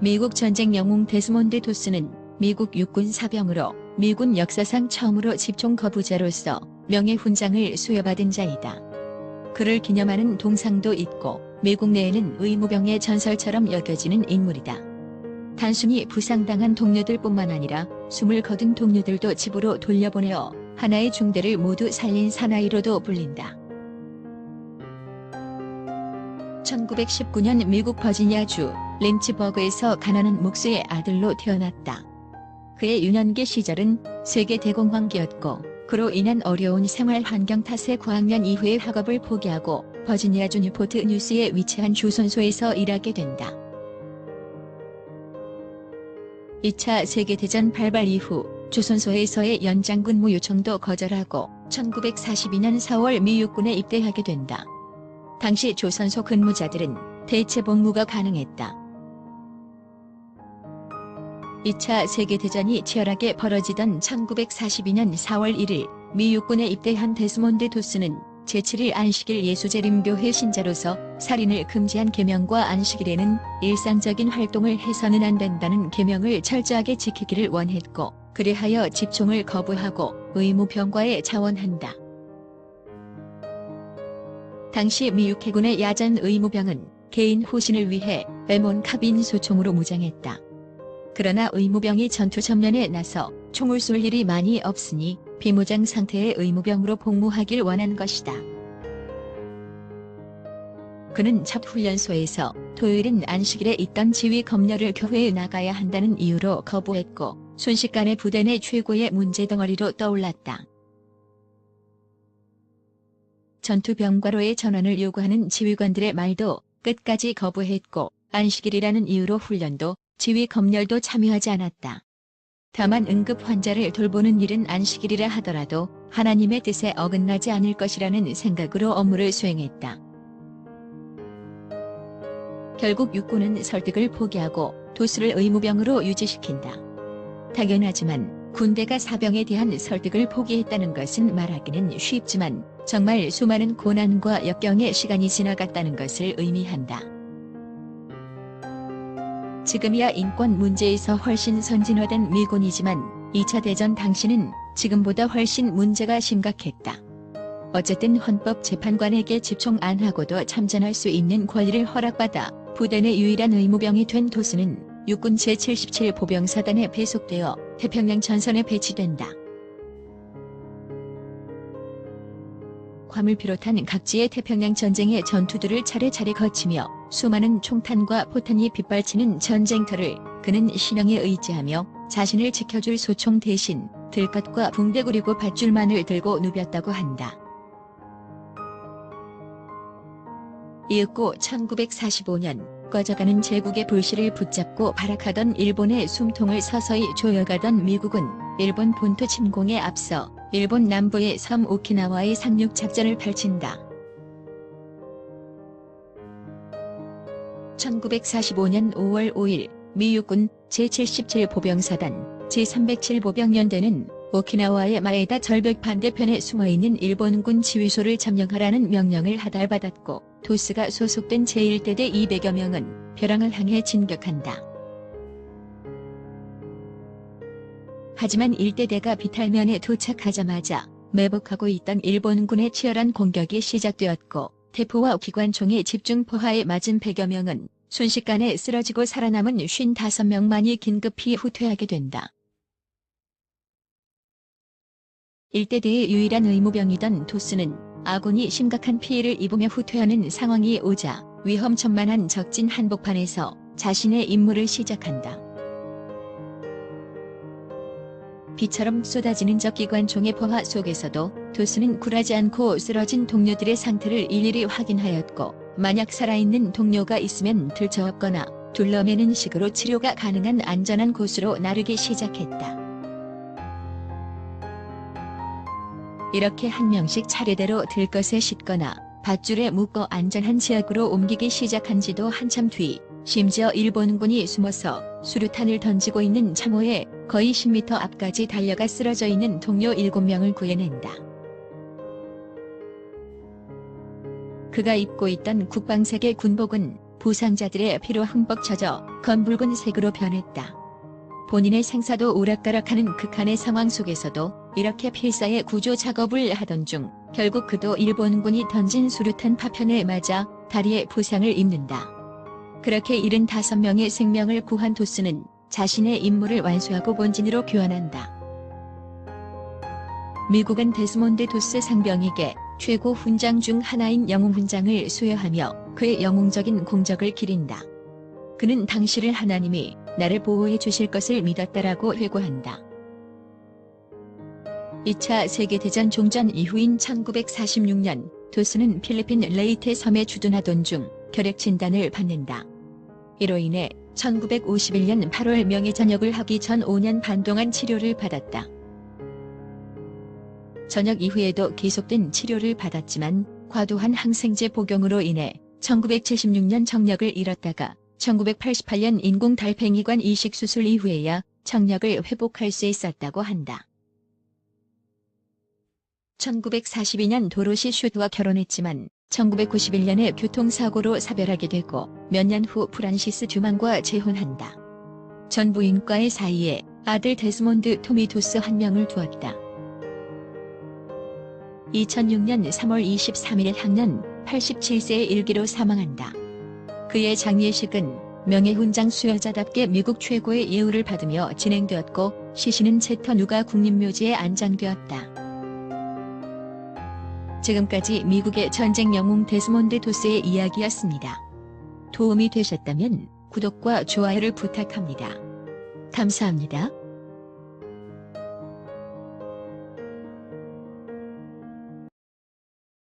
미국 전쟁 영웅 데스몬드 도스는 미국 육군 사병으로 미군 역사상 처음으로 집총 거부자로서 명예훈장을 수여받은 자이다. 그를 기념하는 동상도 있고 미국 내에는 의무병의 전설처럼 여겨지는 인물이다. 단순히 부상당한 동료들뿐만 아니라 숨을 거둔 동료들도 집으로 돌려보내어 하나의 중대를 모두 살린 사나이로도 불린다. 1919년 미국 버지니아주 린치버그에서 가난한 목수의 아들로 태어났다. 그의 유년기 시절은 세계 대공황기였고 그로 인한 어려운 생활 환경 탓에 9학년 이후에 학업을 포기하고 버지니아주 뉴포트 뉴스에 위치한 조선소에서 일하게 된다. 2차 세계대전 발발 이후 조선소에서의 연장근무 요청도 거절하고 1942년 4월 미 육군에 입대하게 된다. 당시 조선소 근무자들은 대체 복무가 가능했다. 2차 세계대전이 치열하게 벌어지던 1942년 4월 1일 미 육군에 입대한 데스몬드 도스는 제7일 안식일 예수재림교회 신자로서 살인을 금지한 계명과 안식일에는 일상적인 활동을 해서는 안 된다는 계명을 철저하게 지키기를 원했고 그리하여 집총을 거부하고 의무병과에 자원한다. 당시 미국 해군의 야전 의무병은 개인 호신을 위해 레몬 카빈 소총으로 무장했다. 그러나 의무병이 전투 전면에 나서 총을 쏠 일이 많이 없으니 비무장 상태의 의무병으로 복무하길 원한 것이다. 그는 첫 훈련소에서 토요일은 안식일에 있던 지휘 검열을 교회에 나가야 한다는 이유로 거부했고 순식간에 부대 내 최고의 문제덩어리로 떠올랐다. 전투병과로의 전환을 요구하는 지휘관들의 말도 끝까지 거부했고 안식일이라는 이유로 훈련도 지휘 검열도 참여하지 않았다. 다만 응급 환자를 돌보는 일은 안식일이라 하더라도 하나님의 뜻에 어긋나지 않을 것이라는 생각으로 업무를 수행했다. 결국 육군은 설득을 포기하고 도스를 의무병으로 유지시킨다. 당연하지만 군대가 사병에 대한 설득을 포기했다는 것은 말하기는 쉽지만 정말 수많은 고난과 역경의 시간이 지나갔다는 것을 의미한다. 지금이야 인권 문제에서 훨씬 선진화된 미군이지만 2차 대전 당시는 지금보다 훨씬 문제가 심각했다. 어쨌든 헌법재판관에게 집총 안 하고도 참전할 수 있는 권리를 허락받아 부대 내 유일한 의무병이 된 도스는 육군 제77 보병사단에 배속되어 태평양 전선에 배치된다. 괌을 비롯한 각지의 태평양 전쟁의 전투들을 차례차례 거치며 수많은 총탄과 포탄이 빗발치는 전쟁터를 그는 신령에 의지하며 자신을 지켜줄 소총 대신 들것과 붕대 그리고 밧줄만을 들고 누볐다고 한다. 이윽고 1945년 꺼져가는 제국의 불씨를 붙잡고 발악하던 일본의 숨통을 서서히 조여가던 미국은 일본 본토 침공에 앞서 일본 남부의 섬 오키나와의 상륙 작전을 펼친다. 1945년 5월 5일 미 육군 제77 보병사단 제307 보병연대는 오키나와의 마에다 절벽 반대편에 숨어있는 일본군 지휘소를 점령하라는 명령을 하달받았고 도스가 소속된 제1대대 200여 명은 벼랑을 향해 진격한다. 하지만 1대대가 비탈면에 도착하자마자 매복하고 있던 일본군의 치열한 공격이 시작되었고 대포와 기관총의 집중 포화에 맞은 100여 명은 순식간에 쓰러지고 살아남은 55명만이 긴급히 후퇴하게 된다. 1대대의 유일한 의무병이던 도스는 아군이 심각한 피해를 입으며 후퇴하는 상황이 오자 위험천만한 적진 한복판에서 자신의 임무를 시작한다. 비처럼 쏟아지는 적기관총의 포화 속에서도 도스는 굴하지 않고 쓰러진 동료들의 상태를 일일이 확인하였고 만약 살아있는 동료가 있으면 들쳐업거나 둘러매는 식으로 치료가 가능한 안전한 곳으로 나르기 시작했다. 이렇게 한 명씩 차례대로 들것에 싣거나 밧줄에 묶어 안전한 지역으로 옮기기 시작한 지도 한참 뒤 심지어 일본군이 숨어서 수류탄을 던지고 있는 참호에 거의 10m 앞까지 달려가 쓰러져 있는 동료 7명을 구해낸다. 그가 입고 있던 국방색의 군복은 부상자들의 피로 흠뻑 젖어 검붉은 색으로 변했다. 본인의 생사도 오락가락하는 극한의 상황 속에서도 이렇게 필사의 구조 작업을 하던 중 결국 그도 일본군이 던진 수류탄 파편에 맞아 다리에 부상을 입는다. 그렇게 75명의 생명을 구한 도스는 자신의 임무를 완수하고 본진으로 귀환한다. 미국은 데스몬드 도스 상병에게 최고 훈장 중 하나인 영웅훈장을 수여하며 그의 영웅적인 공적을 기린다. 그는 당시를 하나님이 나를 보호해 주실 것을 믿었다라고 회고한다. 2차 세계대전 종전 이후인 1946년 도스는 필리핀 레이테 섬에 주둔하던 중 결핵 진단을 받는다. 이로 인해 1951년 8월 명예 전역을 하기 전 5년 반 동안 치료를 받았다. 전역 이후에도 계속된 치료를 받았지만 과도한 항생제 복용으로 인해 1976년 청력을 잃었다가 1988년 인공 달팽이관 이식 수술 이후에야 청력을 회복할 수 있었다고 한다. 1942년 도로시 슈드와 결혼했지만 1991년에 교통사고로 사별하게 되고 몇 년 후 프란시스 듀만과 재혼한다. 전 부인과의 사이에 아들 데스몬드 토미 도스 한 명을 두었다. 2006년 3월 23일 향년 87세의 일기로 사망한다. 그의 장례식은 명예훈장 수여자답게 미국 최고의 예우를 받으며 진행되었고 시신은 채터누가 국립묘지에 안장되었다. 지금까지 미국의 전쟁 영웅 데스몬드 도스의 이야기였습니다. 도움이 되셨다면 구독과 좋아요를 부탁합니다. 감사합니다.